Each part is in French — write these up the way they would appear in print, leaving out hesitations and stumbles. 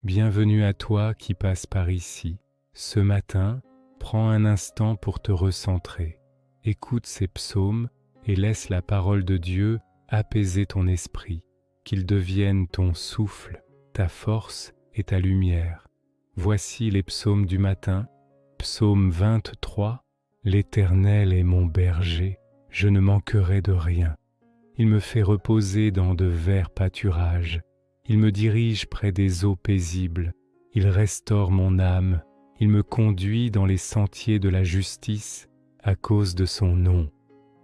Bienvenue à toi qui passes par ici. Ce matin, prends un instant pour te recentrer. Écoute ces psaumes et laisse la parole de Dieu apaiser ton esprit, qu'il devienne ton souffle, ta force et ta lumière. Voici les psaumes du matin. Psaume 23. L'Éternel est mon berger, je ne manquerai de rien. Il me fait reposer dans de verts pâturages. Il me dirige près des eaux paisibles. Il restaure mon âme. Il me conduit dans les sentiers de la justice à cause de son nom.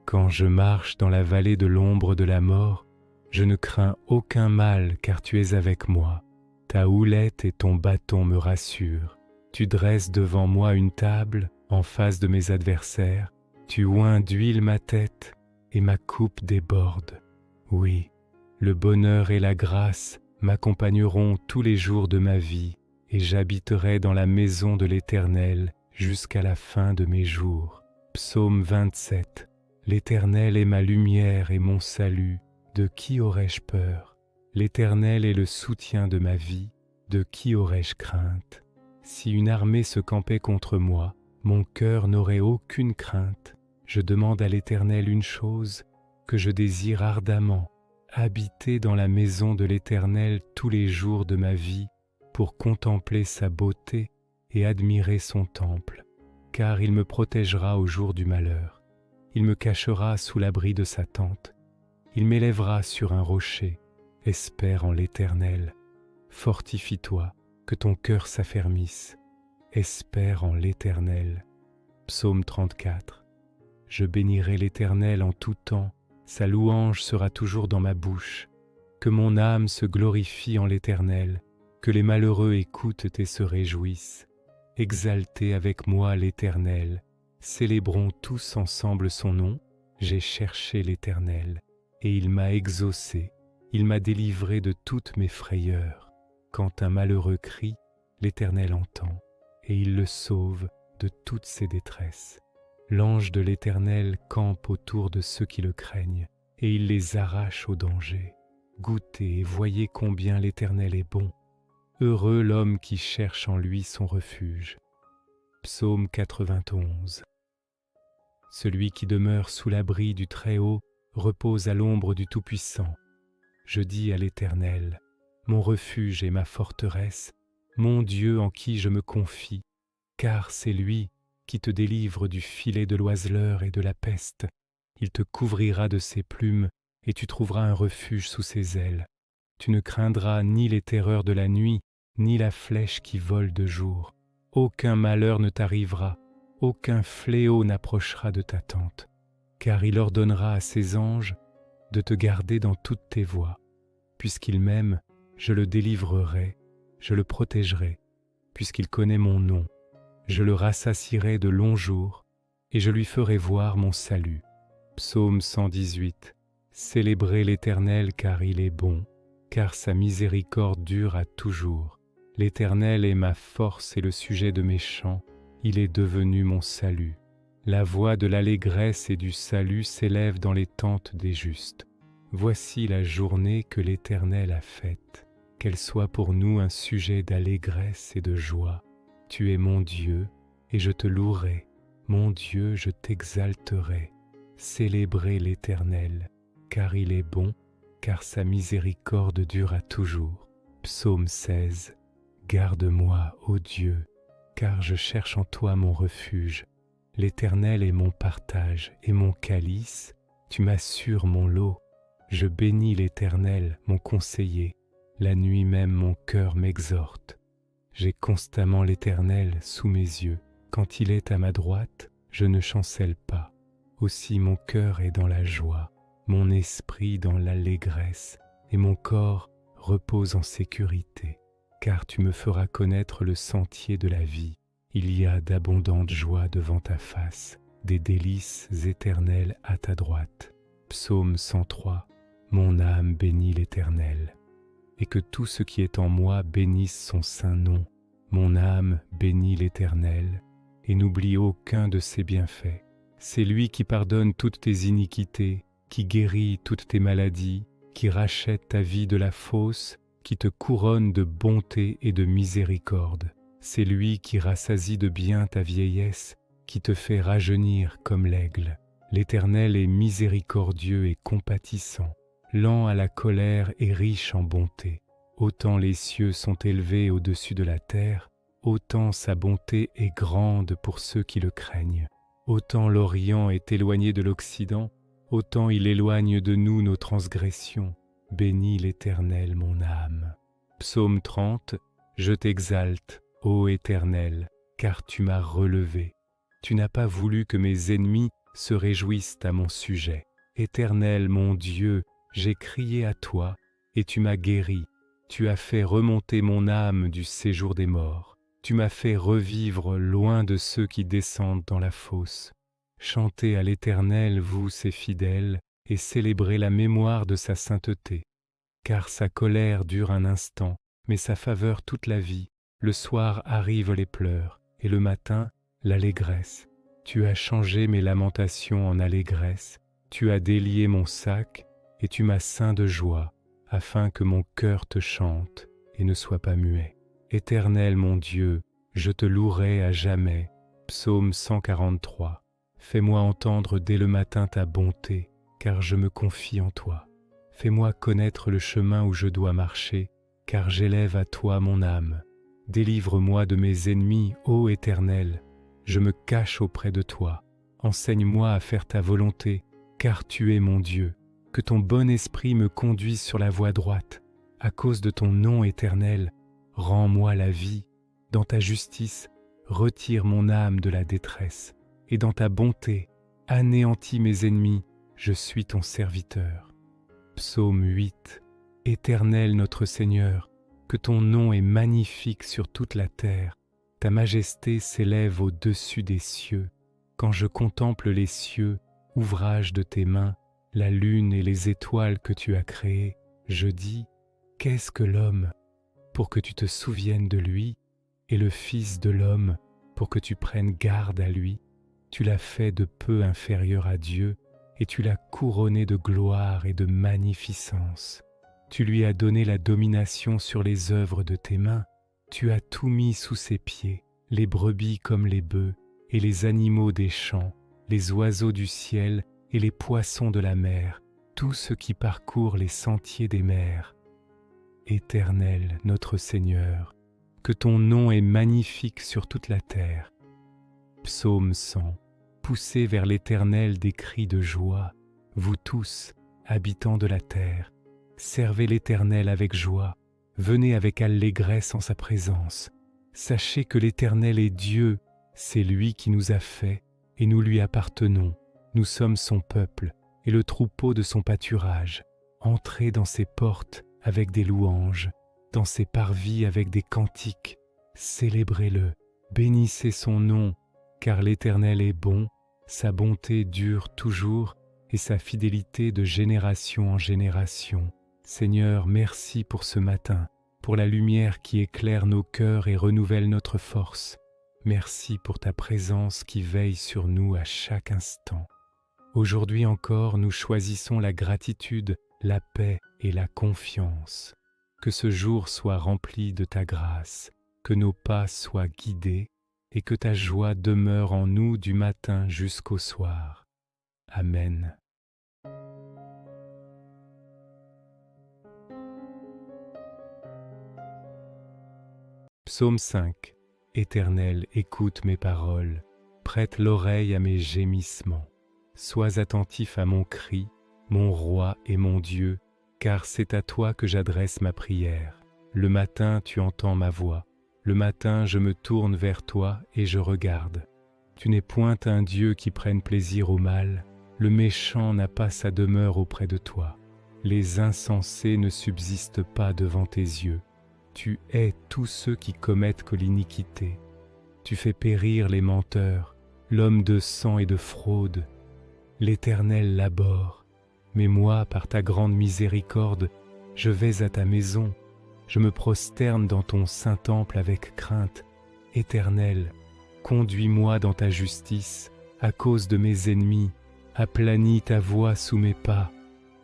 Quand je marche dans la vallée de l'ombre de la mort, je ne crains aucun mal car tu es avec moi. Ta houlette et ton bâton me rassurent. Tu dresses devant moi une table en face de mes adversaires. Tu oins d'huile ma tête et ma coupe déborde. Oui, le bonheur et la grâce m'accompagneront tous les jours de ma vie et j'habiterai dans la maison de l'Éternel jusqu'à la fin de mes jours. Psaume 27. L'Éternel est ma lumière et mon salut. De qui aurais-je peur? L'Éternel est le soutien de ma vie. De qui aurais-je crainte? Si une armée se campait contre moi, mon cœur n'aurait aucune crainte. Je demande à l'Éternel une chose que je désire ardemment, habiter dans la maison de l'Éternel tous les jours de ma vie pour contempler sa beauté et admirer son temple, car il me protégera au jour du malheur. Il me cachera sous l'abri de sa tente. Il m'élèvera sur un rocher. Espère en l'Éternel. Fortifie-toi, que ton cœur s'affermisse. Espère en l'Éternel. Psaume 34. Je bénirai l'Éternel en tout temps. Sa louange sera toujours dans ma bouche. Que mon âme se glorifie en l'Éternel, que les malheureux écoutent et se réjouissent. Exaltez avec moi l'Éternel, célébrons tous ensemble son nom. J'ai cherché l'Éternel, et il m'a exaucé, il m'a délivré de toutes mes frayeurs. Quand un malheureux crie, l'Éternel entend, et il le sauve de toutes ses détresses. L'ange de l'Éternel campe autour de ceux qui le craignent, et il les arrache au danger. Goûtez et voyez combien l'Éternel est bon. Heureux l'homme qui cherche en lui son refuge. Psaume 91. Celui qui demeure sous l'abri du Très-Haut repose à l'ombre du Tout-Puissant. Je dis à l'Éternel, mon refuge et ma forteresse, mon Dieu en qui je me confie, car c'est lui qui te délivre du filet de l'oiseleur et de la peste. Il te couvrira de ses plumes et tu trouveras un refuge sous ses ailes. Tu ne craindras ni les terreurs de la nuit, ni la flèche qui vole de jour. Aucun malheur ne t'arrivera, aucun fléau n'approchera de ta tente, car il ordonnera à ses anges de te garder dans toutes tes voies. Puisqu'il m'aime, je le délivrerai, je le protégerai, puisqu'il connaît mon nom. Je le rassasierai de longs jours, et je lui ferai voir mon salut. Psaume 118. Célébrez l'Éternel car il est bon, car sa miséricorde dure à toujours. L'Éternel est ma force et le sujet de mes chants, il est devenu mon salut. La voix de l'allégresse et du salut s'élève dans les tentes des justes. Voici la journée que l'Éternel a faite, qu'elle soit pour nous un sujet d'allégresse et de joie. Tu es mon Dieu, et je te louerai. Mon Dieu, je t'exalterai. Célébrez l'Éternel, car il est bon, car sa miséricorde dure à toujours. Psaume 16. Garde-moi, ô Dieu, car je cherche en toi mon refuge. L'Éternel est mon partage et mon calice, tu m'assures mon lot. Je bénis l'Éternel, mon conseiller. La nuit même mon cœur m'exhorte. J'ai constamment l'Éternel sous mes yeux. Quand il est à ma droite, je ne chancelle pas. Aussi mon cœur est dans la joie, mon esprit dans l'allégresse, et mon corps repose en sécurité. Car tu me feras connaître le sentier de la vie. Il y a d'abondantes joies devant ta face, des délices éternelles à ta droite. Psaume 103. Mon âme bénit l'Éternel. Et que tout ce qui est en moi bénisse son saint nom. Mon âme bénit l'Éternel, et n'oublie aucun de ses bienfaits. C'est lui qui pardonne toutes tes iniquités, qui guérit toutes tes maladies, qui rachète ta vie de la fosse qui te couronne de bonté et de miséricorde. C'est lui qui rassasie de bien ta vieillesse, qui te fait rajeunir comme l'aigle. L'Éternel est miséricordieux et compatissant, lent à la colère et riche en bonté. Autant les cieux sont élevés au-dessus de la terre, autant sa bonté est grande pour ceux qui le craignent. Autant l'Orient est éloigné de l'Occident, autant il éloigne de nous nos transgressions. Bénis l'Éternel, mon âme. Psaume 30. Je t'exalte, ô Éternel, car tu m'as relevé. Tu n'as pas voulu que mes ennemis se réjouissent à mon sujet. Éternel, mon Dieu, j'ai crié à toi, et tu m'as guéri. Tu as fait remonter mon âme du séjour des morts. Tu m'as fait revivre loin de ceux qui descendent dans la fosse. Chantez à l'Éternel, vous, ses fidèles, et célébrez la mémoire de sa sainteté. Car sa colère dure un instant, mais sa faveur toute la vie. Le soir arrivent les pleurs, et le matin, l'allégresse. Tu as changé mes lamentations en allégresse. Tu as délié mon sac, et tu m'as ceint de joie, afin que mon cœur te chante et ne soit pas muet. Éternel mon Dieu, je te louerai à jamais. Psaume 143. Fais-moi entendre dès le matin ta bonté, car je me confie en toi. Fais-moi connaître le chemin où je dois marcher, car j'élève à toi mon âme. Délivre-moi de mes ennemis, ô Éternel. Je me cache auprès de toi. Enseigne-moi à faire ta volonté, car tu es mon Dieu. Que ton bon esprit me conduise sur la voie droite. À cause de ton nom éternel, rends-moi la vie. Dans ta justice, retire mon âme de la détresse. Et dans ta bonté, anéantis mes ennemis. Je suis ton serviteur. Psaume 8. Éternel notre Seigneur, que ton nom est magnifique sur toute la terre. Ta majesté s'élève au-dessus des cieux. Quand je contemple les cieux, ouvrage de tes mains, la lune et les étoiles que tu as créées, je dis, qu'est-ce que l'homme pour que tu te souviennes de lui, et le Fils de l'homme pour que tu prennes garde à lui? Tu l'as fait de peu inférieur à Dieu, et tu l'as couronné de gloire et de magnificence. Tu lui as donné la domination sur les œuvres de tes mains. Tu as tout mis sous ses pieds, les brebis comme les bœufs, et les animaux des champs, les oiseaux du ciel et les poissons de la mer, tout ce qui parcourt les sentiers des mers. Éternel, notre Seigneur, que ton nom est magnifique sur toute la terre. Psaume 100. Poussez vers l'Éternel des cris de joie, vous tous, habitants de la terre. Servez l'Éternel avec joie, venez avec allégresse en sa présence. Sachez que l'Éternel est Dieu, c'est lui qui nous a fait, et nous lui appartenons. Nous sommes son peuple et le troupeau de son pâturage. Entrez dans ses portes avec des louanges, dans ses parvis avec des cantiques. Célébrez-le, bénissez son nom, car l'Éternel est bon, sa bonté dure toujours et sa fidélité de génération en génération. Seigneur, merci pour ce matin, pour la lumière qui éclaire nos cœurs et renouvelle notre force. Merci pour ta présence qui veille sur nous à chaque instant. Aujourd'hui encore, nous choisissons la gratitude, la paix et la confiance. Que ce jour soit rempli de ta grâce, que nos pas soient guidés et que ta joie demeure en nous du matin jusqu'au soir. Amen. Psaume 5. Éternel, écoute mes paroles, prête l'oreille à mes gémissements. Sois attentif à mon cri, mon roi et mon Dieu, car c'est à toi que j'adresse ma prière. Le matin, tu entends ma voix. Le matin, je me tourne vers toi et je regarde. Tu n'es point un Dieu qui prenne plaisir au mal. Le méchant n'a pas sa demeure auprès de toi. Les insensés ne subsistent pas devant tes yeux. Tu hais tous ceux qui commettent que l'iniquité. Tu fais périr les menteurs, l'homme de sang et de fraude. L'Éternel l'abhorre, mais moi, par ta grande miséricorde, je vais à ta maison. Je me prosterne dans ton saint temple avec crainte. Éternel, conduis-moi dans ta justice, à cause de mes ennemis. Aplanis ta voix sous mes pas,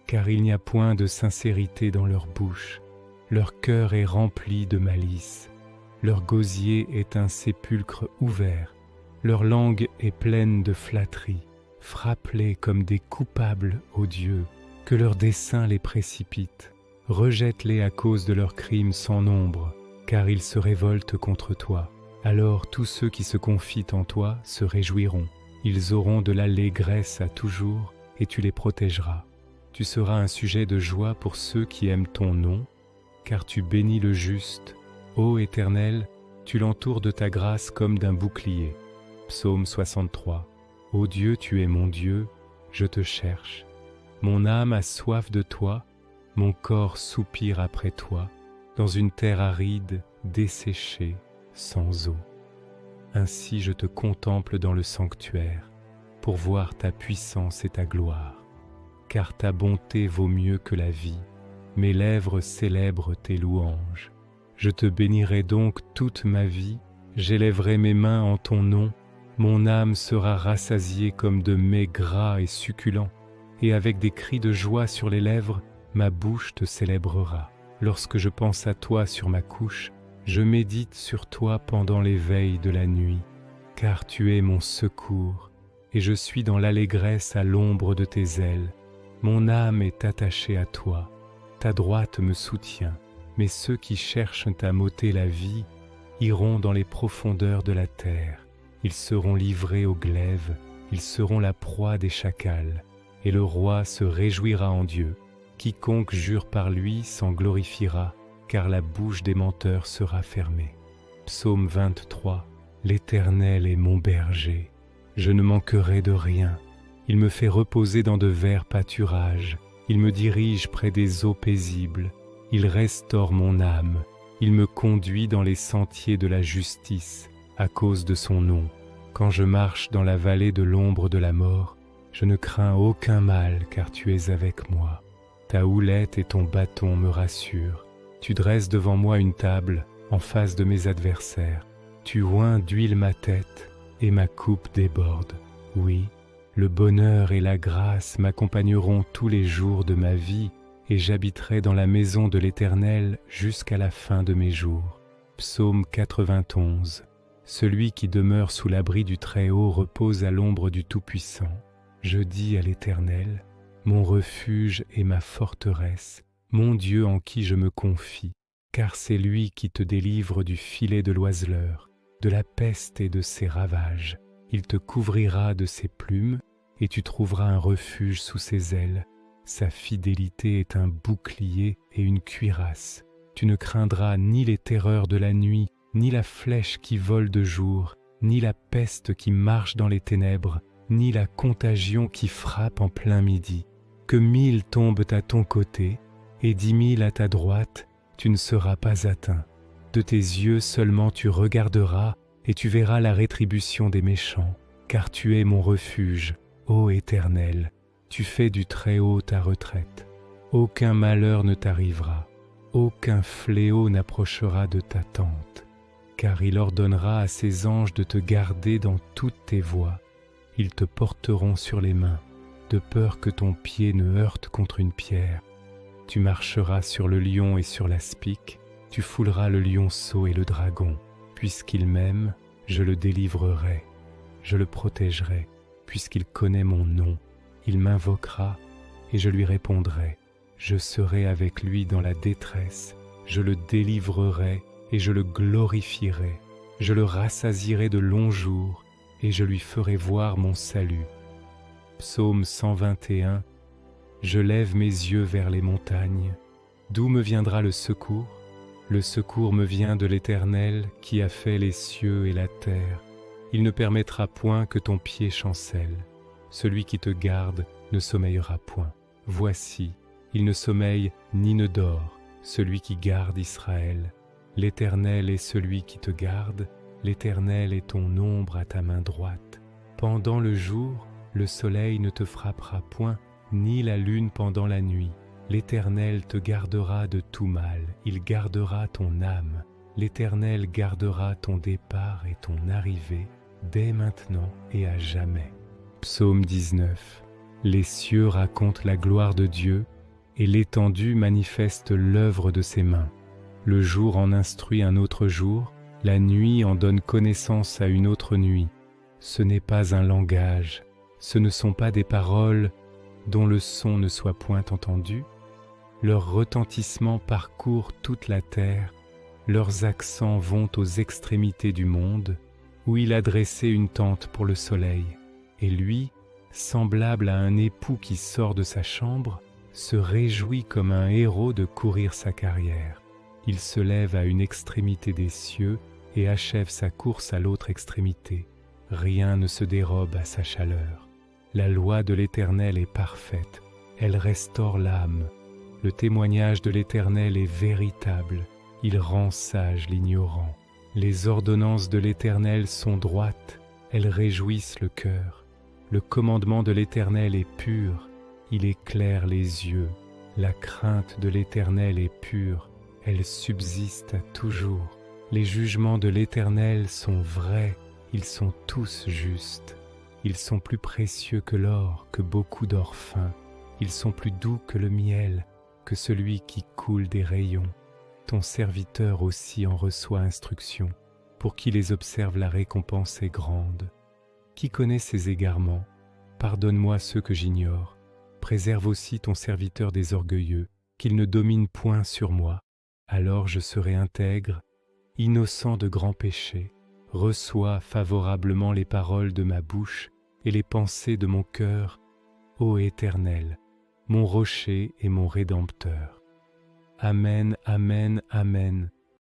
car il n'y a point de sincérité dans leur bouche. Leur cœur est rempli de malice, leur gosier est un sépulcre ouvert, leur langue est pleine de flatteries. Frappe-les comme des coupables, ô Dieu, que leur dessein les précipite. Rejette-les à cause de leurs crimes sans nombre, car ils se révoltent contre toi. Alors tous ceux qui se confient en toi se réjouiront. Ils auront de l'allégresse à toujours, et tu les protégeras. Tu seras un sujet de joie pour ceux qui aiment ton nom, car tu bénis le juste. Ô Éternel, tu l'entoures de ta grâce comme d'un bouclier. Psaume 63. Ô Dieu, tu es mon Dieu, je te cherche. Mon âme a soif de toi, mon corps soupire après toi, dans une terre aride, desséchée, sans eau. Ainsi je te contemple dans le sanctuaire, pour voir ta puissance et ta gloire. Car ta bonté vaut mieux que la vie, mes lèvres célèbrent tes louanges. Je te bénirai donc toute ma vie, j'élèverai mes mains en ton nom. Mon âme sera rassasiée comme de mets gras et succulents, et avec des cris de joie sur les lèvres, ma bouche te célébrera. Lorsque je pense à toi sur ma couche, je médite sur toi pendant les veilles de la nuit, car tu es mon secours, et je suis dans l'allégresse à l'ombre de tes ailes. Mon âme est attachée à toi, ta droite me soutient, mais ceux qui cherchent à m'ôter la vie iront dans les profondeurs de la terre. Ils seront livrés au glaive, ils seront la proie des chacals, et le roi se réjouira en Dieu. Quiconque jure par lui s'en glorifiera, car la bouche des menteurs sera fermée. Psaume 23. L'Éternel est mon berger, je ne manquerai de rien. Il me fait reposer dans de verts pâturages, il me dirige près des eaux paisibles, il restaure mon âme, il me conduit dans les sentiers de la justice, à cause de son nom. Quand je marche dans la vallée de l'ombre de la mort, je ne crains aucun mal, car tu es avec moi. Ta houlette et ton bâton me rassurent. Tu dresses devant moi une table en face de mes adversaires. Tu oins d'huile ma tête et ma coupe déborde. Oui, le bonheur et la grâce m'accompagneront tous les jours de ma vie, et j'habiterai dans la maison de l'Éternel jusqu'à la fin de mes jours. Psaume 91. Celui qui demeure sous l'abri du Très-Haut repose à l'ombre du Tout-Puissant. Je dis à l'Éternel, mon refuge et ma forteresse, mon Dieu en qui je me confie, car c'est lui qui te délivre du filet de l'oiseleur, de la peste et de ses ravages. Il te couvrira de ses plumes, et tu trouveras un refuge sous ses ailes. Sa fidélité est un bouclier et une cuirasse. Tu ne craindras ni les terreurs de la nuit, ni la flèche qui vole de jour, ni la peste qui marche dans les ténèbres, ni la contagion qui frappe en plein midi. Que 1000 tombent à ton côté, et 10 000 à ta droite, tu ne seras pas atteint. De tes yeux seulement tu regarderas, et tu verras la rétribution des méchants, car tu es mon refuge, ô Éternel. Tu fais du Très-Haut ta retraite. Aucun malheur ne t'arrivera, aucun fléau n'approchera de ta tente. Car il ordonnera à ses anges de te garder dans toutes tes voies. Ils te porteront sur les mains, de peur que ton pied ne heurte contre une pierre. Tu marcheras sur le lion et sur l'aspic, tu fouleras le lionceau et le dragon. Puisqu'il m'aime, je le délivrerai, je le protégerai, puisqu'il connaît mon nom. Il m'invoquera et je lui répondrai. Je serai avec lui dans la détresse, je le délivrerai et je le glorifierai. Je le rassasierai de longs jours et je lui ferai voir mon salut. Psaume 121. Je lève mes yeux vers les montagnes. D'où me viendra le secours? Le secours me vient de l'Éternel qui a fait les cieux et la terre. Il ne permettra point que ton pied chancelle. Celui qui te garde ne sommeillera point. Voici, il ne sommeille ni ne dort, celui qui garde Israël. L'Éternel est celui qui te garde, l'Éternel est ton ombre à ta main droite. Pendant le jour, le soleil ne te frappera point, ni la lune pendant la nuit. L'Éternel te gardera de tout mal, il gardera ton âme. L'Éternel gardera ton départ et ton arrivée, dès maintenant et à jamais. Psaume 19. Les cieux racontent la gloire de Dieu, et l'étendue manifeste l'œuvre de ses mains. Le jour en instruit un autre jour, la nuit en donne connaissance à une autre nuit. Ce n'est pas un langage, ce ne sont pas des paroles dont le son ne soit point entendu. Leur retentissement parcourt toute la terre, leurs accents vont aux extrémités du monde, où il a dressé une tente pour le soleil. Et lui, semblable à un époux qui sort de sa chambre, se réjouit comme un héros de courir sa carrière. Il se lève à une extrémité des cieux et achève sa course à l'autre extrémité. Rien ne se dérobe à sa chaleur. La loi de l'Éternel est parfaite, elle restaure l'âme. Le témoignage de l'Éternel est véritable, il rend sage l'ignorant. Les ordonnances de l'Éternel sont droites, elles réjouissent le cœur. Le commandement de l'Éternel est pur, il éclaire les yeux. La crainte de l'Éternel est pure, elle subsiste à toujours. Les jugements de l'Éternel sont vrais, ils sont tous justes. Ils sont plus précieux que l'or, que beaucoup d'or fin. Ils sont plus doux que le miel, que celui qui coule des rayons. Ton serviteur aussi en reçoit instruction. Pour qui les observe, la récompense est grande. Qui connaît ses égarements? Pardonne-moi ceux que j'ignore. Préserve aussi ton serviteur des orgueilleux, qu'il ne domine point sur moi. Alors je serai intègre, innocent de grands péchés. Reçois favorablement les paroles de ma bouche et les pensées de mon cœur, ô Éternel, mon rocher et mon rédempteur. Amen, amen, amen.